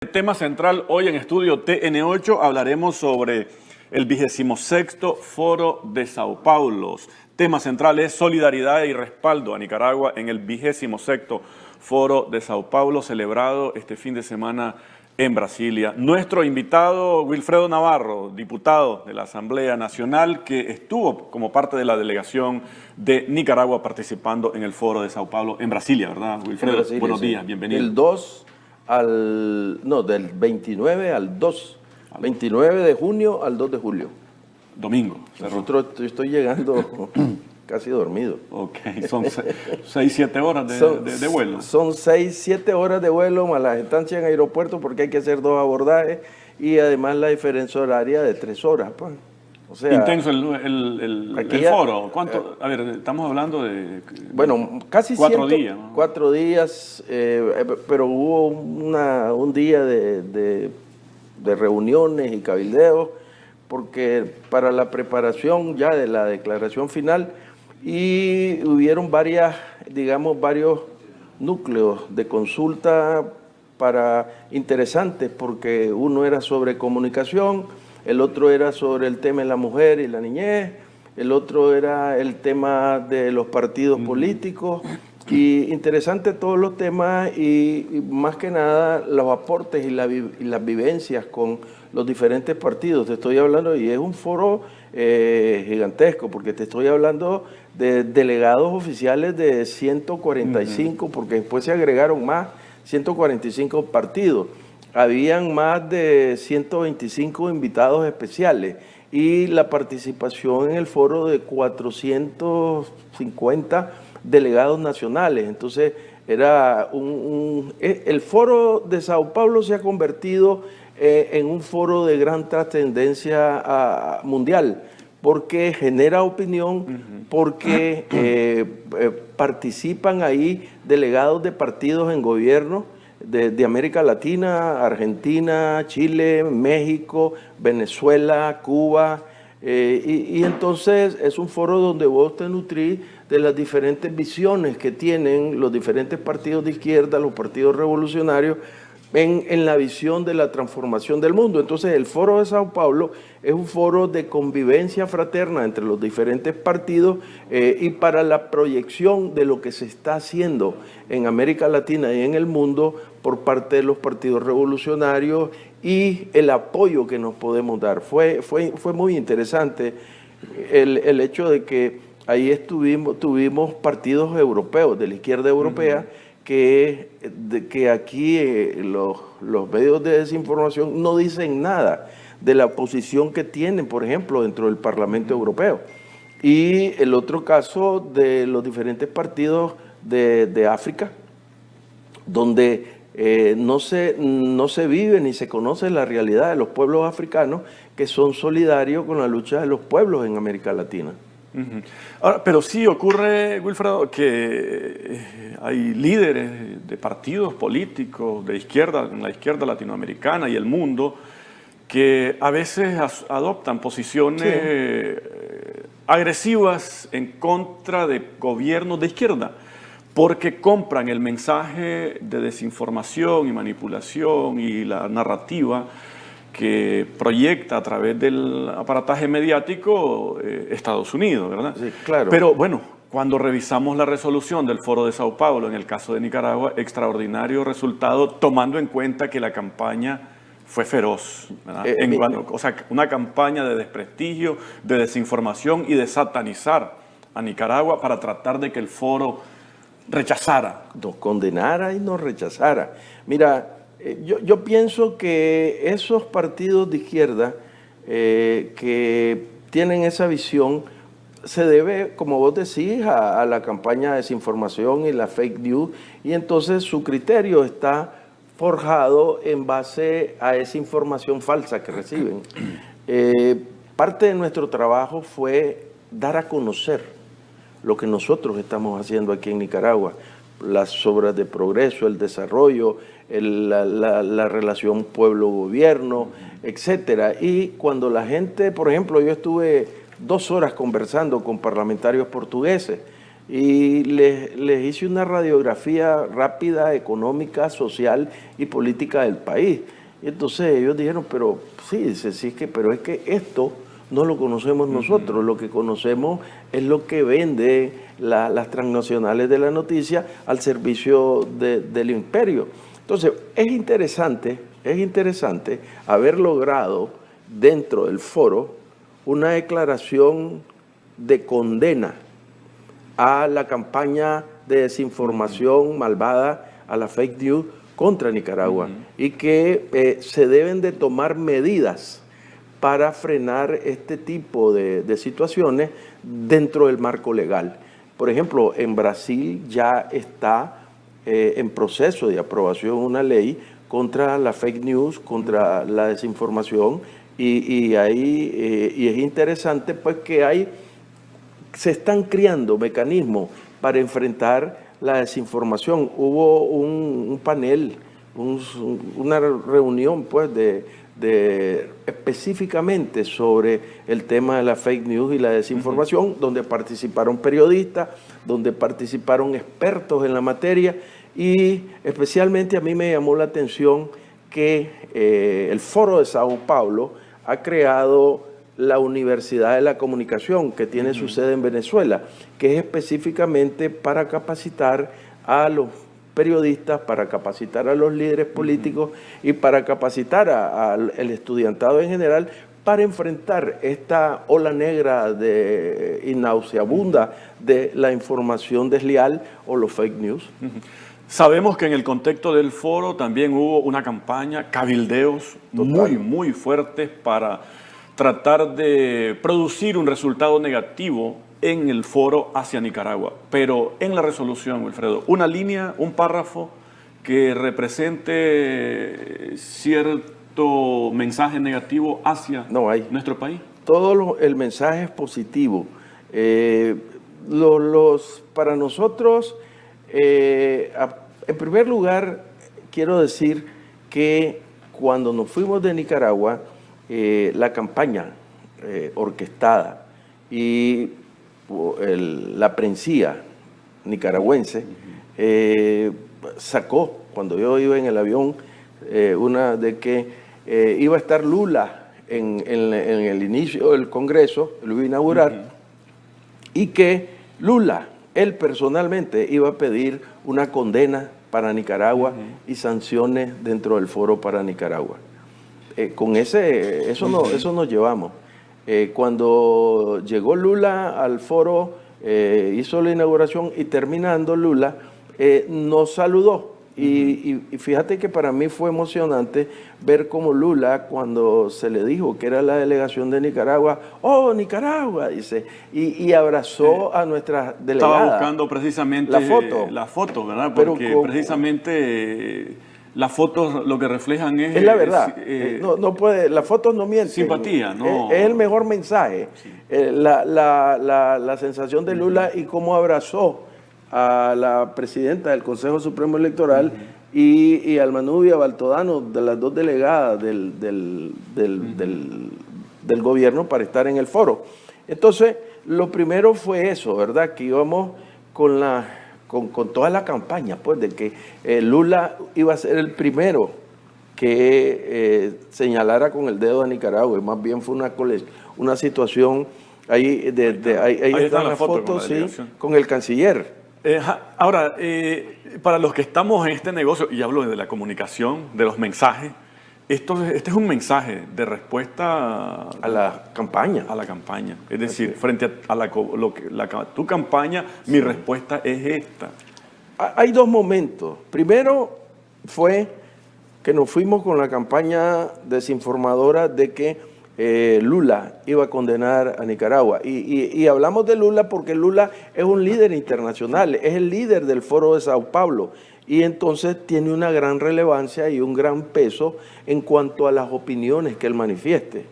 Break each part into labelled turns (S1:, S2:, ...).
S1: Tema central hoy en Estudio TN8 hablaremos sobre el 26º Foro de Sao Paulo. Tema central es solidaridad y respaldo a Nicaragua en el 26º Foro de Sao Paulo celebrado este fin de semana en Brasilia. Nuestro invitado, Wilfredo Navarro, diputado de la Asamblea Nacional, que estuvo como parte de la delegación de Nicaragua participando en el Foro de Sao Paulo en Brasilia, ¿verdad, Wilfredo?
S2: Brasilia,
S1: buenos
S2: sí.
S1: días, bienvenido.
S2: Del 29 al 2, 29 de junio al 2 de julio.
S1: Domingo.
S2: Yo estoy llegando casi dormido.
S1: Ok, son 6-7 horas de vuelo.
S2: Son 6-7 horas de vuelo más la estancia en aeropuerto porque hay que hacer 2 abordajes y además la diferencia horaria de 3 horas. Pues. O sea,
S1: intenso el foro. ¿Cuánto? A ver, estamos hablando de...
S2: Bueno, casi
S1: 4 días. ¿No?
S2: 4 días, pero hubo un día de reuniones y cabildeos, porque para la preparación ya de la declaración final, y hubieron varios núcleos de consulta interesantes, porque uno era sobre comunicación, el otro era sobre el tema de la mujer y la niñez, el otro era el tema de los partidos políticos, y interesante todos los temas y más que nada los aportes y las vivencias con los diferentes partidos. Te estoy hablando, y es un foro gigantesco, porque te estoy hablando de delegados oficiales de 145, porque después se agregaron más, 145 partidos. Habían más de 125 invitados especiales y la participación en el foro de 450 delegados nacionales. Entonces, el foro de Sao Paulo se ha convertido en un foro de gran trascendencia mundial, porque genera opinión, porque participan ahí delegados de partidos en gobierno, de América Latina, Argentina, Chile, México, Venezuela, Cuba, y entonces es un foro donde vos te nutrís de las diferentes visiones que tienen los diferentes partidos de izquierda, los partidos revolucionarios, en la visión de la transformación del mundo. Entonces el Foro de Sao Paulo es un foro de convivencia fraterna entre los diferentes partidos y para la proyección de lo que se está haciendo en América Latina y en el mundo por parte de los partidos revolucionarios y el apoyo que nos podemos dar. Fue muy interesante el hecho de que ahí tuvimos partidos europeos, de la izquierda europea, que aquí los medios de desinformación no dicen nada de la posición que tienen, por ejemplo, dentro del Parlamento Europeo. Y el otro caso de los diferentes partidos de África, donde no se vive ni se conoce la realidad de los pueblos africanos que son solidarios con la lucha de los pueblos en América Latina.
S1: Ahora, pero sí ocurre, Wilfredo, que hay líderes de partidos políticos de izquierda, en la izquierda latinoamericana y el mundo, que a veces adoptan posiciones agresivas en contra de gobiernos de izquierda, porque compran el mensaje de desinformación y manipulación y la narrativa que proyecta a través del aparataje mediático Estados Unidos, ¿verdad?
S2: Sí, claro.
S1: Pero bueno, cuando revisamos la resolución del Foro de Sao Paulo, en el caso de Nicaragua, extraordinario resultado, tomando en cuenta que la campaña fue feroz, ¿verdad? O sea, una campaña de desprestigio, de desinformación y de satanizar a Nicaragua para tratar de que el foro rechazara.
S2: Nos condenara y nos rechazara. Mira, yo pienso que esos partidos de izquierda que tienen esa visión se debe, como vos decís, a la campaña de desinformación y la fake news, y entonces su criterio está forjado en base a esa información falsa que reciben. Parte de nuestro trabajo fue dar a conocer lo que nosotros estamos haciendo aquí en Nicaragua, las obras de progreso, el desarrollo, la relación pueblo-gobierno, etcétera. Y cuando la gente, por ejemplo, yo estuve 2 horas conversando con parlamentarios portugueses y les hice una radiografía rápida, económica, social y política del país. Y entonces ellos dijeron, pero sí, pero es que esto no lo conocemos nosotros, lo que conocemos es lo que vende las transnacionales de la noticia al servicio del imperio. Entonces, es interesante haber logrado dentro del foro una declaración de condena a la campaña de desinformación malvada, a la fake news contra Nicaragua, y que se deben de tomar medidas para frenar este tipo de situaciones dentro del marco legal. Por ejemplo, en Brasil ya está en proceso de aprobación una ley contra la fake news, contra la desinformación, y es interesante pues que se están creando mecanismos para enfrentar la desinformación. Hubo un panel, una reunión pues específicamente sobre el tema de la fake news y la desinformación, donde participaron periodistas, donde participaron expertos en la materia, y especialmente a mí me llamó la atención que el Foro de Sao Paulo ha creado la Universidad de la Comunicación, que tiene su sede en Venezuela, que es específicamente para capacitar a los periodistas, para capacitar a los líderes políticos y para capacitar al estudiantado en general para enfrentar esta ola negra y nauseabunda de la información desleal o los fake news.
S1: Sabemos que en el contexto del foro también hubo una campaña, cabildeos muy fuertes para tratar de producir un resultado negativo en el foro hacia Nicaragua. Pero en la resolución, Wilfredo, una línea, un párrafo que represente cierto mensaje negativo hacia nuestro país.
S2: Todo el mensaje es positivo. Para nosotros, en primer lugar, quiero decir que cuando nos fuimos de Nicaragua, la campaña orquestada y la prensía nicaragüense sacó, cuando yo iba en el avión, una de que iba a estar Lula en el inicio del Congreso, lo iba a inaugurar, y que Lula, él personalmente, iba a pedir una condena para Nicaragua y sanciones dentro del foro para Nicaragua. Con eso nos llevamos. Cuando llegó Lula al foro, hizo la inauguración y terminando Lula, nos saludó. Y fíjate que para mí fue emocionante ver cómo Lula, cuando se le dijo que era la delegación de Nicaragua, ¡oh, Nicaragua!, dice, y abrazó a nuestra delegada.
S1: Estaba buscando precisamente la foto, ¿verdad? Porque precisamente las fotos lo que reflejan es
S2: la verdad. No puede, las fotos no mienten.
S1: Simpatía, ¿no?
S2: Es el mejor mensaje. Sí. La sensación de Lula y cómo abrazó a la presidenta del Consejo Supremo Electoral y al Manubia Baltodano, de las dos delegadas del gobierno para estar en el foro. Entonces, lo primero fue eso, ¿verdad? Que íbamos con toda la campaña, pues, de que Lula iba a ser el primero que señalara con el dedo a Nicaragua, y más bien fue una situación, ahí están las fotos, sí, con el canciller.
S1: Ahora, para los que estamos en este negocio, y hablo de la comunicación, de los mensajes, este es un mensaje de respuesta
S2: a la campaña.
S1: A la campaña. Es decir, frente a tu campaña, mi respuesta es esta.
S2: Hay dos momentos. Primero fue que nos fuimos con la campaña desinformadora de que Lula iba a condenar a Nicaragua. Y hablamos de Lula porque Lula es un líder internacional, es el líder del Foro de Sao Paulo. Y entonces tiene una gran relevancia y un gran peso en cuanto a las opiniones que él manifieste.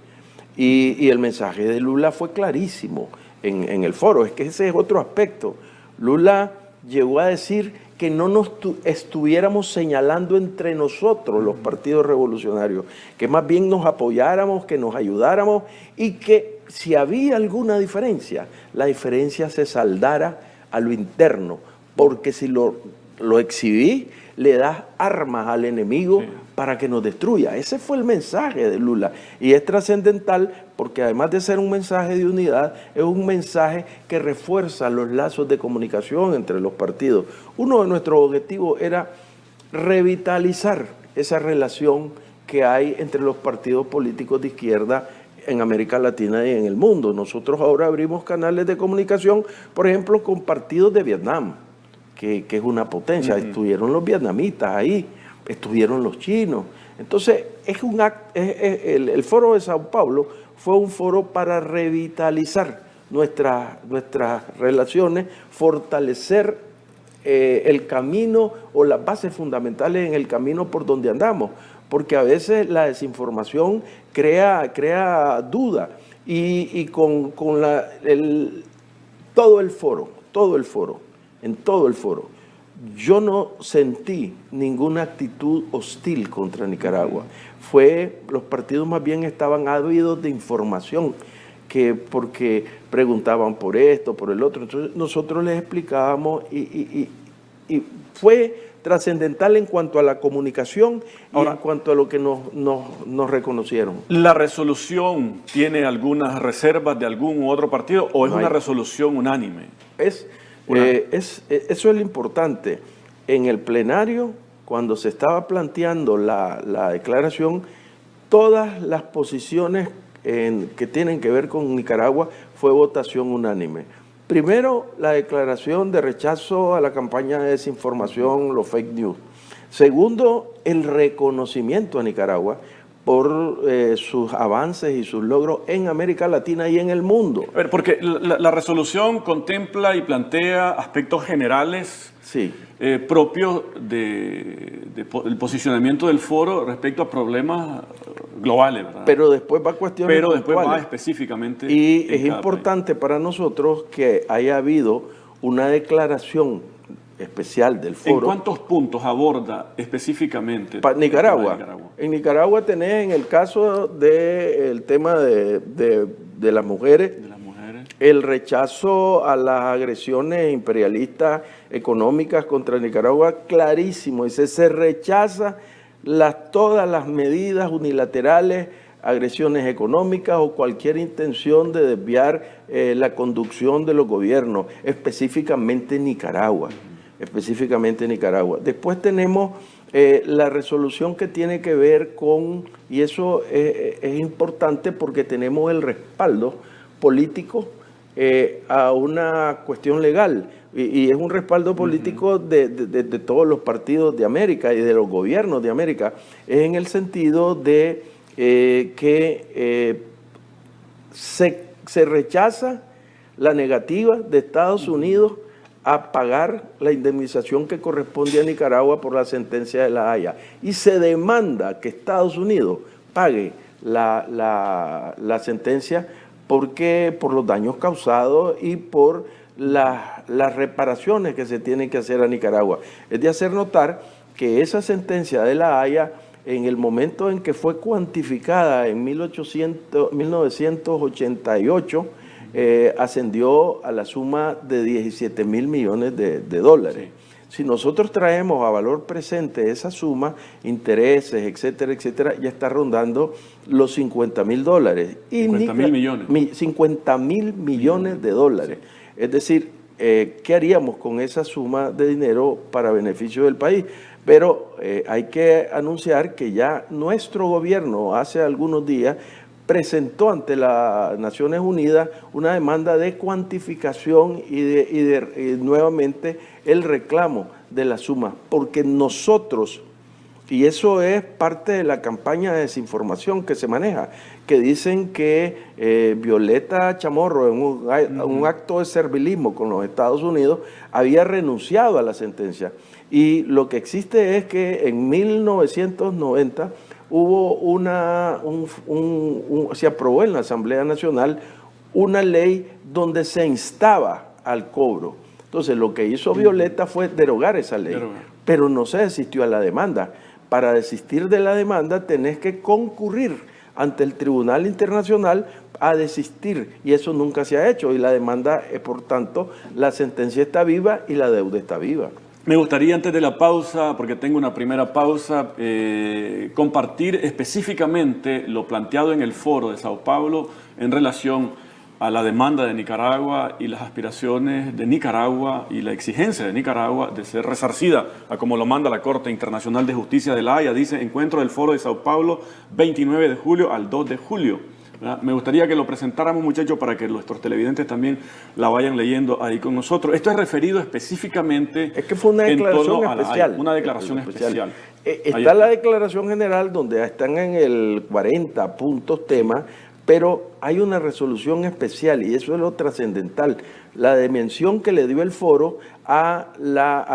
S2: Y el mensaje de Lula fue clarísimo en el foro. Es que ese es otro aspecto. Lula llegó a decir que no nos estuviéramos señalando entre nosotros los partidos revolucionarios, que más bien nos apoyáramos, que nos ayudáramos y que si había alguna diferencia, la diferencia se saldara a lo interno, porque si lo exhibís, le das armas al enemigo para que nos destruya. Ese fue el mensaje de Lula y es trascendental porque además de ser un mensaje de unidad, es un mensaje que refuerza los lazos de comunicación entre los partidos. Uno de nuestros objetivos era revitalizar esa relación que hay entre los partidos políticos de izquierda en América Latina y en el mundo. Nosotros ahora abrimos canales de comunicación, por ejemplo, con partidos de Vietnam, que es una potencia. Estuvieron los vietnamitas ahí, estuvieron los chinos. Entonces, el Foro de Sao Paulo fue un foro para revitalizar nuestras relaciones, fortalecer el camino o las bases fundamentales en el camino por donde andamos, porque a veces la desinformación crea duda y con todo el foro, en todo el foro, yo no sentí ninguna actitud hostil contra Nicaragua. Los partidos más bien estaban ávidos de información, porque preguntaban por esto, por el otro. Entonces nosotros les explicábamos y fue trascendental en cuanto a la comunicación y en cuanto a lo que nos reconocieron.
S1: ¿La resolución tiene algunas reservas de algún u otro partido o es una resolución unánime?
S2: Eso es lo importante. En el plenario, cuando se estaba planteando la declaración, todas las posiciones que tienen que ver con Nicaragua fue votación unánime. Primero, la declaración de rechazo a la campaña de desinformación, los fake news. Segundo, el reconocimiento a Nicaragua por sus avances y sus logros en América Latina y en el mundo.
S1: Porque la resolución contempla y plantea aspectos generales propios del posicionamiento del foro respecto a problemas globales, ¿verdad?
S2: Pero después va a cuestiones
S1: puntuales. Después va
S2: puntuales.
S1: específicamente.
S2: Y es importante para nosotros que haya habido una declaración especial del foro.
S1: ¿En cuántos puntos aborda específicamente
S2: Nicaragua? En Nicaragua tenés en el caso del tema de las mujeres, el rechazo a las agresiones imperialistas económicas contra Nicaragua, clarísimo. Dice, se rechaza todas las medidas unilaterales, agresiones económicas o cualquier intención de desviar la conducción de los gobiernos, específicamente Nicaragua. Después tenemos la resolución que tiene que ver con, y eso es importante porque tenemos el respaldo político a una cuestión legal, y es un respaldo político de todos los partidos de América y de los gobiernos de América, es en el sentido de que se rechaza la negativa de Estados Unidos a pagar la indemnización que corresponde a Nicaragua por la sentencia de La Haya. Y se demanda que Estados Unidos pague la sentencia por los daños causados y por las reparaciones que se tienen que hacer a Nicaragua. Es de hacer notar que esa sentencia de La Haya, en el momento en que fue cuantificada en 1988, ascendió a la suma de 17 mil millones de dólares. Si nosotros traemos a valor presente esa suma, intereses, etcétera, etcétera, ya está rondando los 50 mil dólares.
S1: 50 mil millones.
S2: 50 mil millones de dólares. Es decir, ¿qué haríamos con esa suma de dinero para beneficio del país? Pero hay que anunciar que ya nuestro gobierno hace algunos días presentó ante las Naciones Unidas una demanda de cuantificación y nuevamente el reclamo de la suma, porque nosotros, y eso es parte de la campaña de desinformación que se maneja, que dicen que Violeta Chamorro, en un acto de servilismo con los Estados Unidos, había renunciado a la sentencia. Y lo que existe es que en 1990 hubo se aprobó en la Asamblea Nacional una ley donde se instaba al cobro. Entonces, lo que hizo Violeta fue derogar esa ley, pero no se desistió a la demanda. Para desistir de la demanda tenés que concurrir ante el Tribunal Internacional a desistir, y eso nunca se ha hecho, y la demanda, por tanto, la sentencia está viva y la deuda está viva.
S1: Me gustaría antes de la pausa, porque tengo una primera pausa, compartir específicamente lo planteado en el foro de Sao Paulo en relación a la demanda de Nicaragua y las aspiraciones de Nicaragua y la exigencia de Nicaragua de ser resarcida, a como lo manda la Corte Internacional de Justicia de La Haya. Dice, encuentro del foro de Sao Paulo, 29 de julio al 2 de julio. ¿Verdad? Me gustaría que lo presentáramos, muchachos, para que nuestros televidentes también la vayan leyendo ahí con nosotros. Esto es referido específicamente...
S2: Es que fue una declaración especial.
S1: Una declaración especial.
S2: Está la declaración general donde están en el 40 puntos temas, pero hay una resolución especial y eso es lo trascendental, la dimensión que le dio el foro a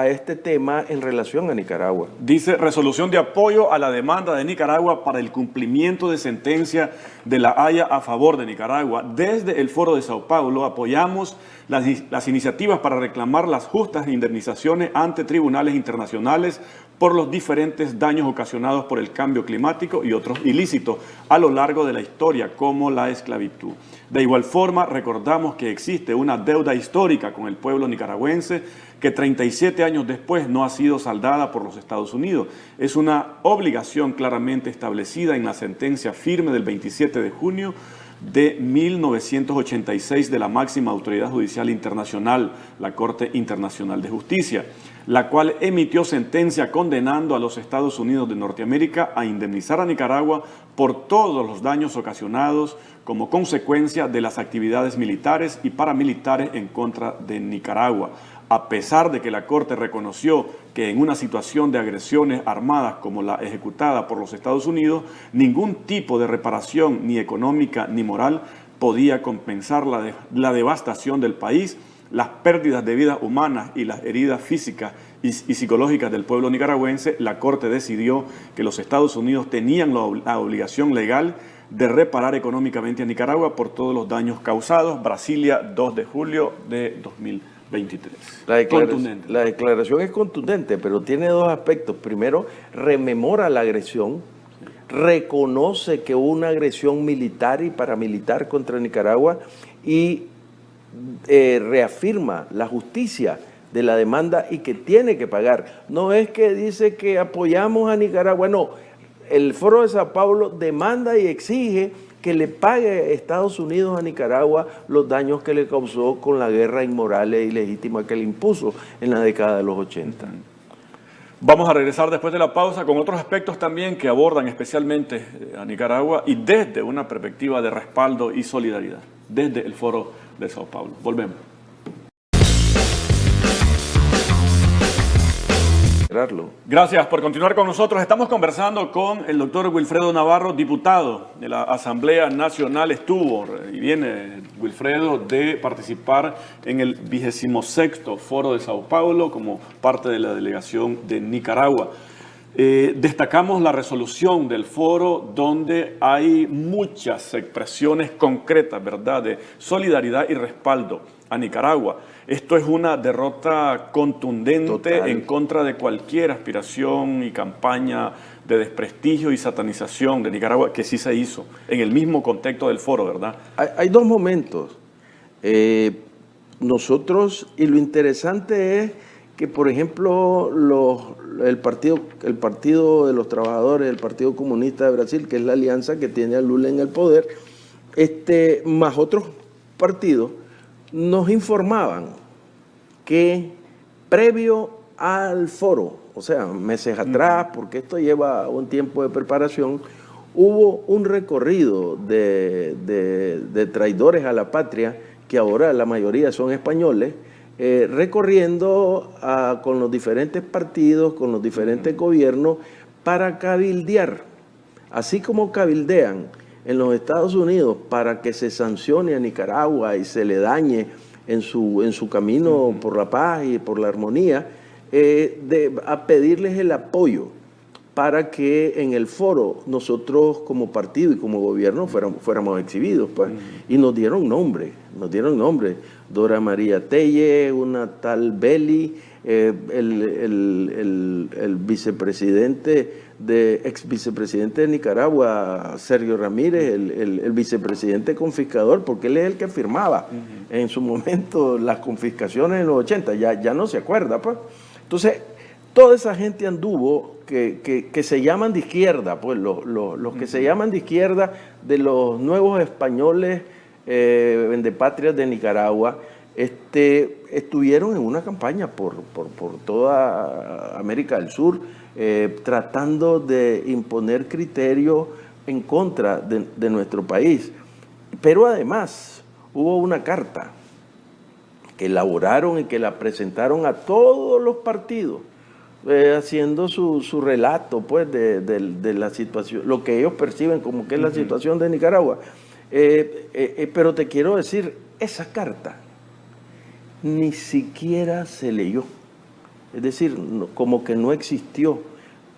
S2: este tema en relación a Nicaragua.
S1: Dice, resolución de apoyo a la demanda de Nicaragua para el cumplimiento de sentencia de La Haya a favor de Nicaragua. Desde el foro de Sao Paulo apoyamos las iniciativas para reclamar las justas indemnizaciones ante tribunales internacionales por los diferentes daños ocasionados por el cambio climático y otros ilícitos a lo largo de la historia, como la esclavitud. De igual forma, recordamos que existe una deuda histórica con el pueblo nicaragüense que 37 años después no ha sido saldada por los Estados Unidos. Es una obligación claramente establecida en la sentencia firme del 27 de junio de 1986 de la máxima autoridad judicial internacional, la Corte Internacional de Justicia, la cual emitió sentencia condenando a los Estados Unidos de Norteamérica a indemnizar a Nicaragua por todos los daños ocasionados como consecuencia de las actividades militares y paramilitares en contra de Nicaragua. A pesar de que la Corte reconoció que en una situación de agresiones armadas como la ejecutada por los Estados Unidos, ningún tipo de reparación, ni económica ni moral, podía compensar la devastación del país, las pérdidas de vidas humanas y las heridas físicas y psicológicas del pueblo nicaragüense, la Corte decidió que los Estados Unidos tenían la obligación legal de reparar económicamente a Nicaragua por todos los daños causados. Brasilia, 2 de julio de 2023.
S2: La declaración es contundente, pero tiene dos aspectos. Primero, rememora la agresión, reconoce que hubo una agresión militar y paramilitar contra Nicaragua y reafirma la justicia de la demanda y que tiene que pagar. No es que dice que apoyamos a Nicaragua, no. El Foro de Sao Paulo demanda y exige que le pague Estados Unidos a Nicaragua los daños que le causó con la guerra inmoral e ilegítima que le impuso en la década de los 80.
S1: Vamos a regresar después de la pausa con otros aspectos también que abordan especialmente a Nicaragua y desde una perspectiva de respaldo y solidaridad, desde el Foro de Sao Paulo. Volvemos. Gracias por continuar con nosotros. Estamos conversando con el doctor Wilfredo Navarro, diputado de la Asamblea Nacional. Estuvo y viene Wilfredo de participar en el 26º Foro de Sao Paulo como parte de la delegación de Nicaragua. Destacamos la resolución del foro donde hay muchas expresiones concretas, ¿verdad?, de solidaridad y respaldo a Nicaragua. Esto es una derrota contundente total en contra de cualquier aspiración y campaña de desprestigio y satanización de Nicaragua que sí se hizo en el mismo contexto del foro, ¿verdad?
S2: Hay dos momentos. Nosotros, y lo interesante es que, por ejemplo, el partido de los trabajadores, el Partido Comunista de Brasil, que es la alianza que tiene a Lula en el poder, más otros partidos, nos informaban que previo al foro, o sea, meses atrás, porque esto lleva un tiempo de preparación, hubo un recorrido de traidores a la patria, que ahora la mayoría son españoles, recorriendo con los diferentes partidos, con los diferentes gobiernos, para cabildear, así como cabildean en los Estados Unidos para que se sancione a Nicaragua y se le dañe en su camino por la paz y por la armonía, a pedirles el apoyo para que en el foro nosotros como partido y como gobierno fuéramos exhibidos, pues. Y nos dieron nombre. Dora María Telle, una tal Belli, el vicepresidente ex vicepresidente de Nicaragua, Sergio Ramírez, el vicepresidente confiscador, porque él es el que firmaba en su momento las confiscaciones en los 80, ya no se acuerda, pues. Entonces, toda esa gente anduvo que se llaman de izquierda, pues los que se llaman de izquierda, de los nuevos españoles vendepatrias de Nicaragua, estuvieron en una campaña por toda América del Sur, tratando de imponer criterios en contra de nuestro país. Pero además hubo una carta que elaboraron y que la presentaron a todos los partidos, haciendo su relato, pues, de la situación, lo que ellos perciben como que es la situación de Nicaragua. Pero te quiero decir, esa carta ni siquiera se leyó. Es decir, como que no existió,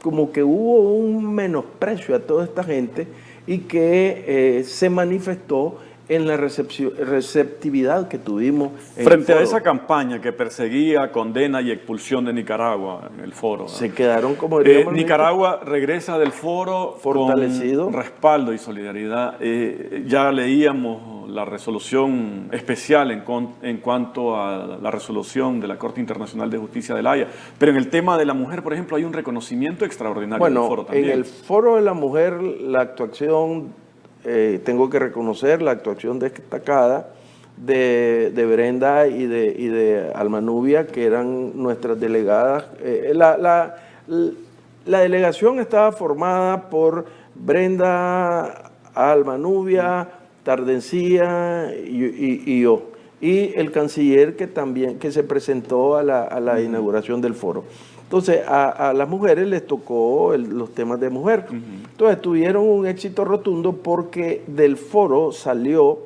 S2: como que hubo un menosprecio a toda esta gente y que se manifestó en la receptividad que tuvimos
S1: frente a esa campaña que perseguía, condena y expulsión de Nicaragua en el foro.
S2: Se quedaron, como diríamos,
S1: Nicaragua regresa del foro
S2: fortalecido,
S1: con respaldo y solidaridad. Ya leíamos la resolución especial en cuanto a la resolución de la Corte Internacional de Justicia de La Haya, pero en el tema de la mujer, por ejemplo, hay un reconocimiento extraordinario del foro también.
S2: En el foro de la mujer, la actuación, tengo que reconocer la actuación destacada de Brenda y de Alma Nubia, que eran nuestras delegadas. La delegación estaba formada por Brenda, Alma Nubia, Tardencía y yo. Y el canciller que se presentó a la inauguración del foro. Entonces, a las mujeres les tocó los temas de mujer. Entonces, tuvieron un éxito rotundo porque del foro salió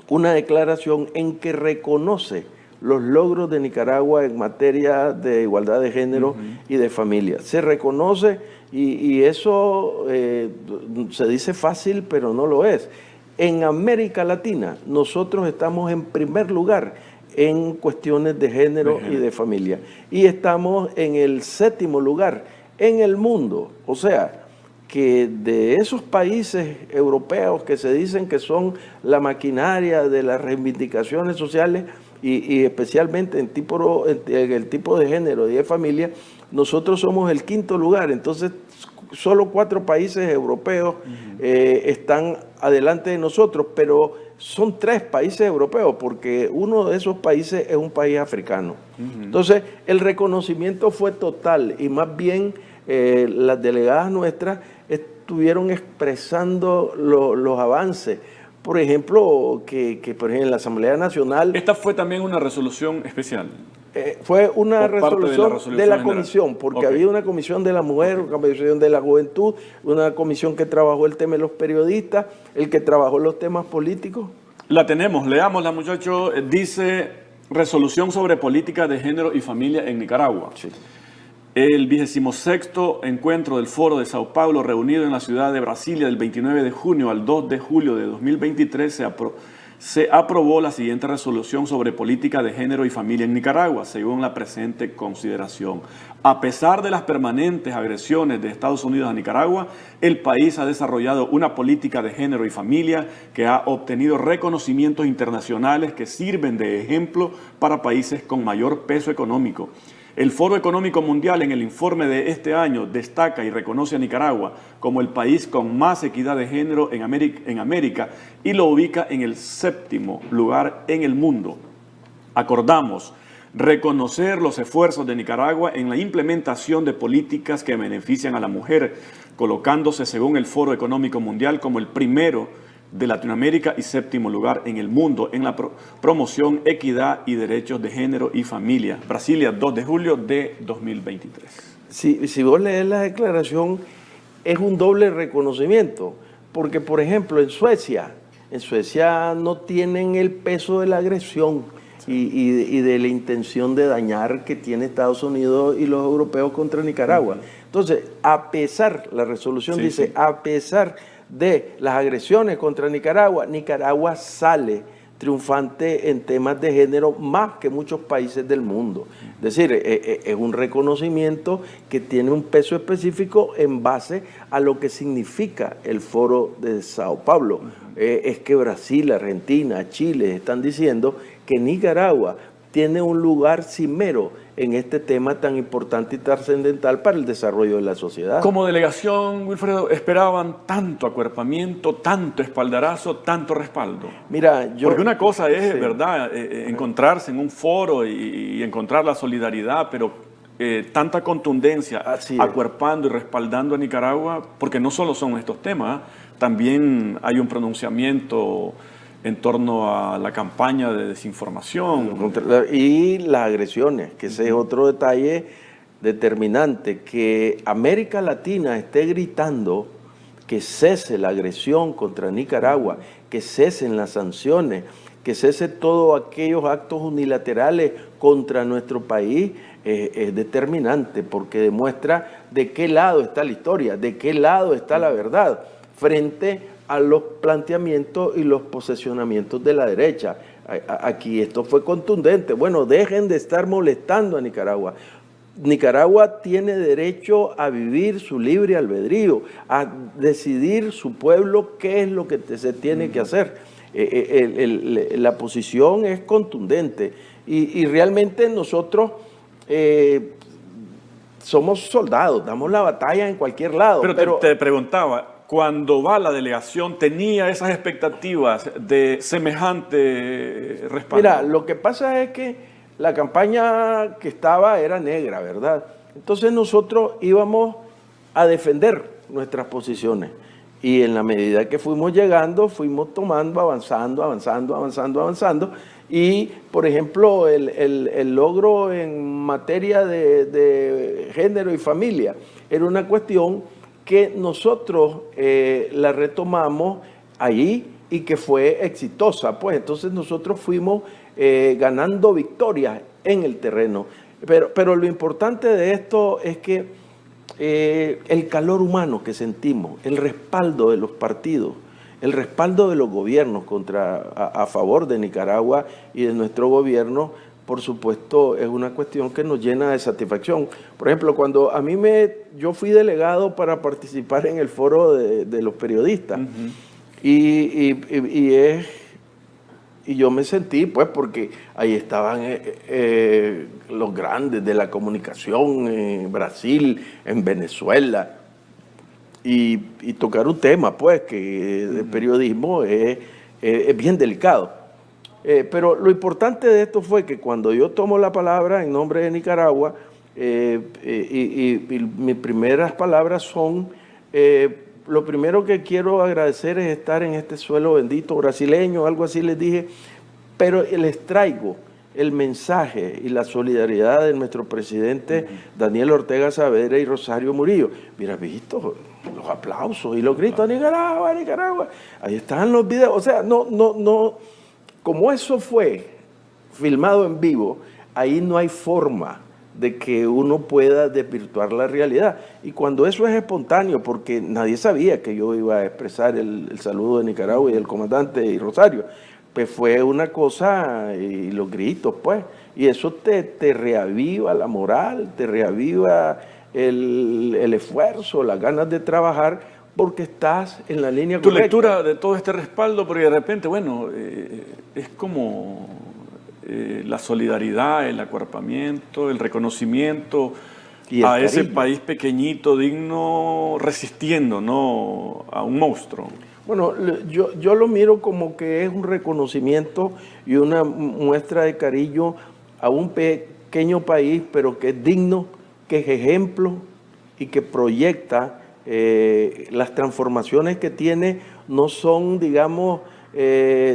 S2: una declaración en que reconoce los logros de Nicaragua en materia de igualdad de género y de familia. Se reconoce y eso se dice fácil, pero no lo es. En América Latina, nosotros estamos en primer lugar en cuestiones de género y de familia. Y estamos en el 7º lugar en el mundo. O sea, que de esos países europeos que se dicen que son la maquinaria de las reivindicaciones sociales y especialmente en el tipo de género y de familia, nosotros somos el 5º lugar. Entonces, solo 4 países europeos están adelante de nosotros, pero son 3 países europeos, porque uno de esos países es un país africano. Entonces, el reconocimiento fue total y más bien las delegadas nuestras estuvieron expresando los avances. Por ejemplo, por ejemplo, en la Asamblea Nacional...
S1: Esta fue también una resolución especial.
S2: Fue una resolución de la comisión, porque había una comisión de la mujer, una comisión de la juventud, una comisión que trabajó el tema de los periodistas, el que trabajó los temas políticos. La tenemos, leámosla, muchachos. Dice: resolución sobre política de género y familia en Nicaragua. Sí. El 26º encuentro del Foro de Sao Paulo, reunido en la ciudad de Brasilia del 29 de junio al 2 de julio de 2023, se aprobó la siguiente resolución sobre política de género y familia en Nicaragua, según la presente consideración. A pesar de las permanentes agresiones de Estados Unidos a Nicaragua, el país ha desarrollado una política de género y familia que ha obtenido reconocimientos internacionales que sirven de ejemplo para países con mayor peso económico. El Foro Económico Mundial, en el informe de este año, destaca y reconoce a Nicaragua como el país con más equidad de género en América y lo ubica en el 7º lugar en el mundo. Acordamos reconocer los esfuerzos de Nicaragua en la implementación de políticas que benefician a la mujer, colocándose, según el Foro Económico Mundial, como el primero de Latinoamérica y 7º lugar en el mundo en la promoción, equidad y derechos de género y familia. Brasilia, 2 de julio de 2023. Si vos lees la declaración, es un doble reconocimiento, porque, por ejemplo, en Suecia no tienen el peso de la agresión y de la intención de dañar que tiene Estados Unidos y los europeos contra Nicaragua. Entonces, a pesar, la resolución dice, a pesar de las agresiones contra Nicaragua, Nicaragua sale triunfante en temas de género más que muchos países del mundo. Es decir, es un reconocimiento que tiene un peso específico en base a lo que significa el Foro de Sao Paulo. Es que Brasil, Argentina, Chile están diciendo que Nicaragua tiene un lugar cimero en este tema tan importante y trascendental para el desarrollo de la sociedad.
S1: Como delegación, Wilfredo, ¿esperaban tanto acuerpamiento, tanto espaldarazo, tanto respaldo?
S2: Mira,
S1: porque una cosa es, ¿verdad?, encontrarse en un foro y encontrar la solidaridad, pero tanta contundencia acuerpando y respaldando a Nicaragua, porque no solo son estos temas, también hay un pronunciamiento en torno a la campaña de desinformación.
S2: Y las agresiones, que ese es otro detalle determinante, que América Latina esté gritando que cese la agresión contra Nicaragua, que cesen las sanciones, que cese todos aquellos actos unilaterales contra nuestro país, es determinante, porque demuestra de qué lado está la historia, de qué lado está la verdad, frente a los planteamientos y los posesionamientos de la derecha. Aquí esto fue contundente. Bueno, dejen de estar molestando a Nicaragua. Nicaragua tiene derecho a vivir su libre albedrío, a decidir su pueblo qué es lo que se tiene que hacer. La posición es contundente y realmente nosotros somos soldados, damos la batalla en cualquier lado.
S1: Pero te preguntaba, cuando va la delegación, ¿tenía esas expectativas de semejante respaldo?
S2: Mira, lo que pasa es que la campaña que estaba era negra, ¿verdad? Entonces nosotros íbamos a defender nuestras posiciones. Y en la medida que fuimos llegando, fuimos tomando, avanzando. Y, por ejemplo, el logro en materia de género y familia era una cuestión que nosotros la retomamos allí y que fue exitosa. Pues entonces nosotros fuimos ganando victorias en el terreno. Pero lo importante de esto es que el calor humano que sentimos, el respaldo de los partidos, el respaldo de los gobiernos a favor de Nicaragua y de nuestro gobierno, por supuesto, es una cuestión que nos llena de satisfacción. Por ejemplo, cuando yo fui delegado para participar en el foro de los periodistas, y yo me sentí, pues, porque ahí estaban los grandes de la comunicación en Brasil, en Venezuela, y tocar un tema, pues, que el periodismo es bien delicado. Pero lo importante de esto fue que cuando yo tomo la palabra en nombre de Nicaragua, y mis primeras palabras son, lo primero que quiero agradecer es estar en este suelo bendito brasileño, algo así les dije, pero les traigo el mensaje y la solidaridad de nuestro presidente Daniel Ortega Saavedra y Rosario Murillo. Mira, visto los aplausos y los gritos, Nicaragua, Nicaragua. Ahí están los videos. O sea, no, como eso fue filmado en vivo, ahí no hay forma de que uno pueda desvirtuar la realidad. Y cuando eso es espontáneo, porque nadie sabía que yo iba a expresar el saludo de Nicaragua y del comandante y Rosario, pues fue una cosa, y los gritos, pues, y eso te reaviva la moral, te reaviva el esfuerzo, las ganas de trabajar, porque estás en la línea correcta.
S1: Tu lectura de todo este respaldo, porque de repente, bueno, es como la solidaridad, el acuerpamiento, el reconocimiento a ese país pequeñito, digno, resistiendo, ¿no?, a un monstruo.
S2: Bueno, yo lo miro como que es un reconocimiento y una muestra de cariño a un pequeño país, pero que es digno, que es ejemplo y que proyecta las transformaciones que tiene, no son, digamos,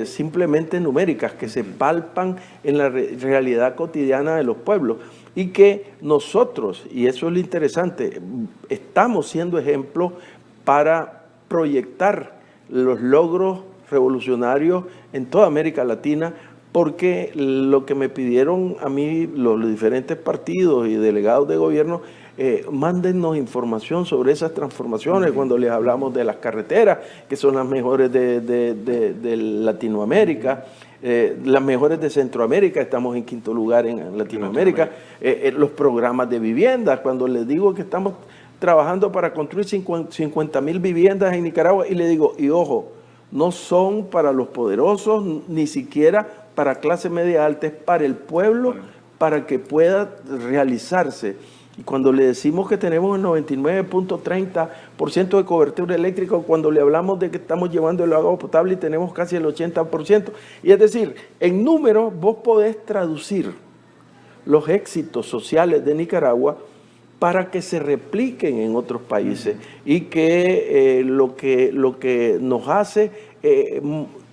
S2: simplemente numéricas, que se palpan en la realidad cotidiana de los pueblos. Y que nosotros, y eso es lo interesante, estamos siendo ejemplo para proyectar los logros revolucionarios en toda América Latina, porque lo que me pidieron a mí los diferentes partidos y delegados de gobierno mándennos información sobre esas transformaciones cuando les hablamos de las carreteras, que son las mejores de Latinoamérica. Las mejores de Centroamérica, estamos en quinto lugar en Latinoamérica. Los programas de viviendas, cuando les digo que estamos trabajando para construir 50.000 viviendas en Nicaragua, y le digo, y ojo, no son para los poderosos, ni siquiera para clase media alta, es para el pueblo, para que pueda realizarse. Y cuando le decimos que tenemos el 99.30% de cobertura eléctrica, cuando le hablamos de que estamos llevando el agua potable y tenemos casi el 80%, y es decir, en números vos podés traducir los éxitos sociales de Nicaragua para que se repliquen en otros países y que lo que nos hace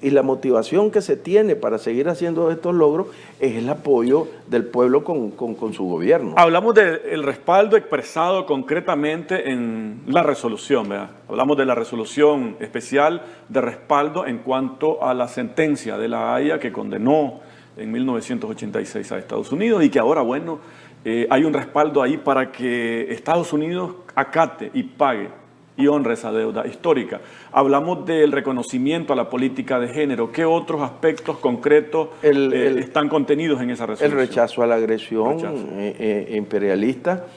S2: y la motivación que se tiene para seguir haciendo estos logros es el apoyo del pueblo con su gobierno.
S1: Hablamos del respaldo expresado concretamente en la resolución, ¿verdad? Hablamos de la resolución especial de respaldo en cuanto a la sentencia de la Haya que condenó en 1986 a Estados Unidos y que ahora, bueno, hay un respaldo ahí para que Estados Unidos acate y pague y honre esa deuda histórica. Hablamos del reconocimiento a la política de género. ¿Qué otros aspectos concretos están contenidos en esa resolución?
S2: El rechazo a la agresión imperialista.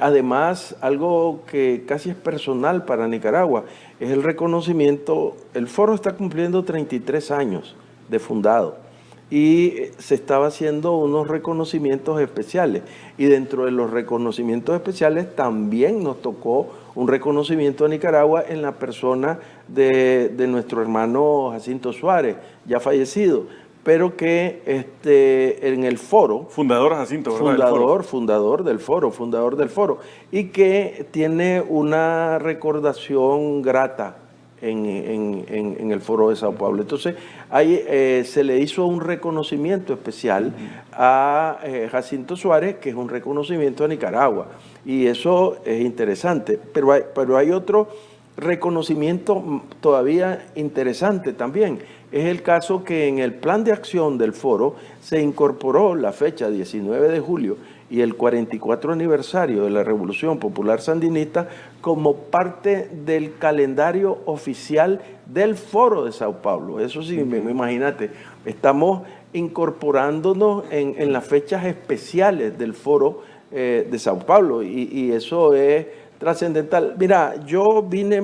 S2: Además, algo que casi es personal para Nicaragua, es el reconocimiento. El foro está cumpliendo 33 años de fundado y se estaba haciendo unos reconocimientos especiales. Y dentro de los reconocimientos especiales también nos tocó un reconocimiento a Nicaragua en la persona de nuestro hermano Jacinto Suárez, ya fallecido, pero que en el foro...
S1: Fundador Jacinto, ¿verdad?
S2: Fundador del foro, y que tiene una recordación grata en el foro de Sao Paulo. Entonces, ahí se le hizo un reconocimiento especial a Jacinto Suárez, que es un reconocimiento a Nicaragua, y eso es interesante. Pero hay otro reconocimiento todavía interesante también. Es el caso que en el plan de acción del foro se incorporó la fecha 19 de julio y el 44 aniversario de la Revolución Popular Sandinista como parte del calendario oficial del Foro de Sao Paulo. Eso sí, imagínate, estamos incorporándonos en las fechas especiales del Foro de Sao Paulo y eso es trascendental. Mira, yo vine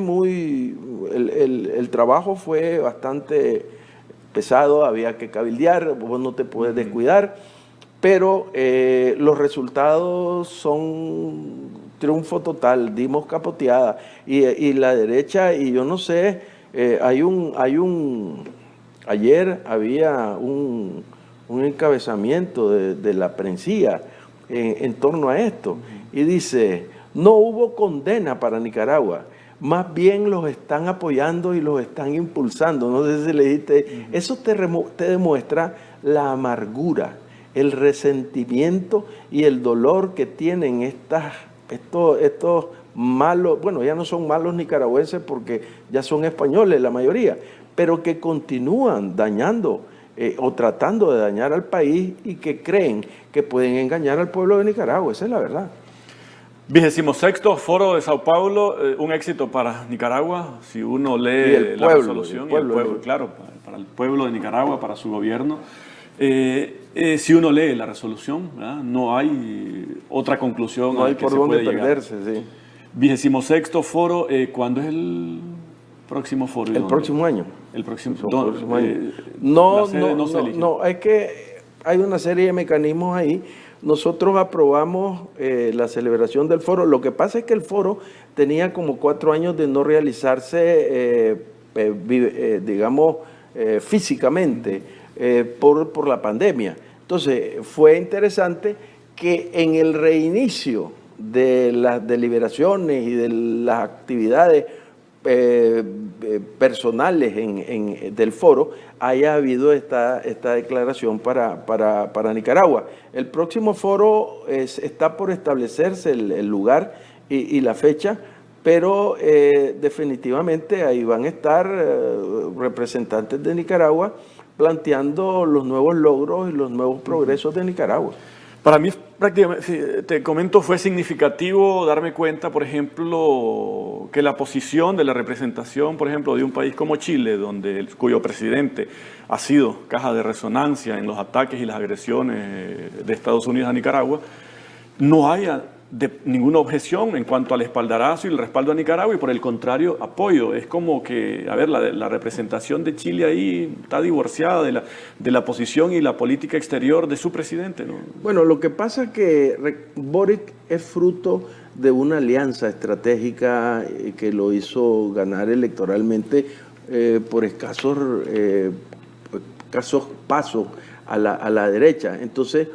S2: el trabajo fue bastante pesado, había que cabildear, vos no te puedes descuidar, pero los resultados son triunfo total, dimos capoteada y la derecha, y yo no sé, ayer había un encabezamiento de la prensía en torno a esto, y dice, no hubo condena para Nicaragua, más bien los están apoyando y los están impulsando. No sé si le dijiste, eso te demuestra la amargura, el resentimiento y el dolor que tienen estos malos, bueno, ya no son malos nicaragüenses porque ya son españoles la mayoría, pero que continúan dañando o tratando de dañar al país y que creen que pueden engañar al pueblo de Nicaragua. Esa es la verdad.
S1: 26º Foro de Sao Paulo, un éxito para Nicaragua, si uno lee la resolución, y el pueblo, claro, para el pueblo de Nicaragua, para su gobierno. Si uno lee la resolución, ¿verdad? No hay otra conclusión
S2: no hay por dónde perderse, sí.
S1: 26º Foro, ¿cuándo es el próximo foro?
S2: El próximo año.
S1: El próximo
S2: año. No, es que hay una serie de mecanismos ahí. Nosotros aprobamos la celebración del foro. Lo que pasa es que el foro tenía como 4 años de no realizarse, digamos, físicamente por la pandemia. Entonces, fue interesante que en el reinicio de las deliberaciones y de las actividades personales del foro haya habido esta declaración para Nicaragua. El próximo foro está por establecerse el lugar y la fecha, pero definitivamente ahí van a estar representantes de Nicaragua planteando los nuevos logros y los nuevos progresos de Nicaragua.
S1: Para mí, prácticamente, sí, te comento, fue significativo darme cuenta, por ejemplo, que la posición de la representación, por ejemplo, de un país como Chile, cuyo presidente ha sido caja de resonancia en los ataques y las agresiones de Estados Unidos a Nicaragua, no haya ninguna objeción en cuanto al espaldarazo y el respaldo a Nicaragua, y por el contrario, apoyo. Es como que, a ver, la representación de Chile ahí está divorciada de la posición y la política exterior de su presidente, ¿no?
S2: Bueno, lo que pasa es que Boric es fruto de una alianza estratégica que lo hizo ganar electoralmente por escasos pasos a la derecha. Entonces,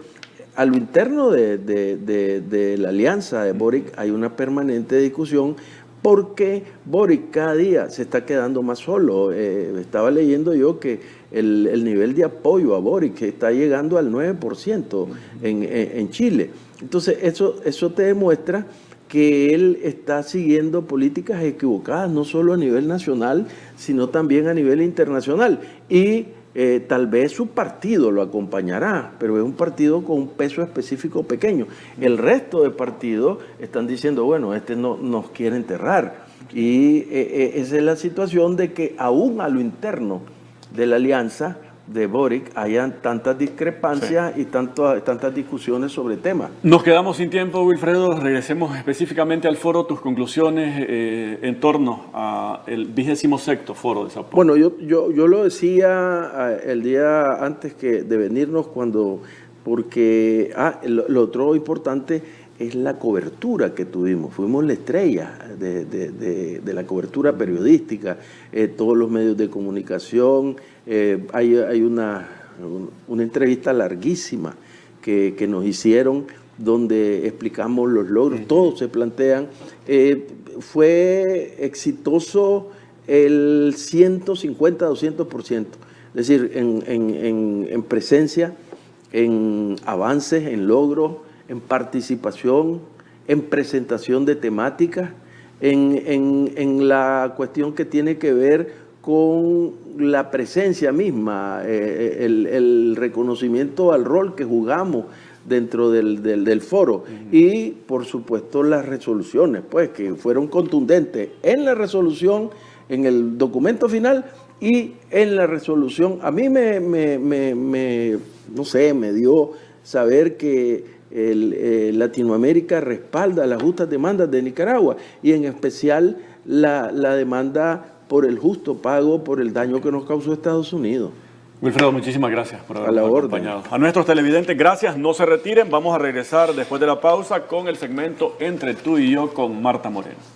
S2: a lo interno de la alianza de Boric hay una permanente discusión porque Boric cada día se está quedando más solo. Estaba leyendo yo que el nivel de apoyo a Boric está llegando al 9% en Chile. Entonces eso te demuestra que él está siguiendo políticas equivocadas, no solo a nivel nacional, sino también a nivel internacional. Y tal vez su partido lo acompañará, pero es un partido con un peso específico pequeño. El resto de partidos están diciendo, bueno, este no nos quiere enterrar. Y esa es la situación de que aún a lo interno de la alianza de Boric hayan tantas discrepancias, sí, y tantas discusiones sobre temas.
S1: Nos quedamos sin tiempo, Wilfredo. Regresemos específicamente al foro, tus conclusiones en torno al 26º foro de Sao Paulo.
S2: Bueno, yo lo decía el día antes de venirnos, porque lo otro importante es la cobertura que tuvimos. Fuimos la estrella de la cobertura periodística, todos los medios de comunicación. Hay una entrevista larguísima que nos hicieron donde explicamos los logros, todos se plantean. Fue exitoso el 150, 200%, es decir, en presencia, en avances, en logros, en participación, en presentación de temáticas, en la cuestión que tiene que ver con la presencia misma, el reconocimiento al rol que jugamos dentro del foro. Y, por supuesto, las resoluciones, pues, que fueron contundentes en la resolución, en el documento final y en la resolución. A mí no sé, me dio saber que Latinoamérica respalda las justas demandas de Nicaragua y en especial la demanda por el justo pago por el daño que nos causó Estados Unidos.
S1: Wilfredo, muchísimas gracias por habernos acompañado. A nuestros televidentes, gracias, no se retiren, vamos a regresar después de la pausa con el segmento Entre tú y yo con Marta Moreno.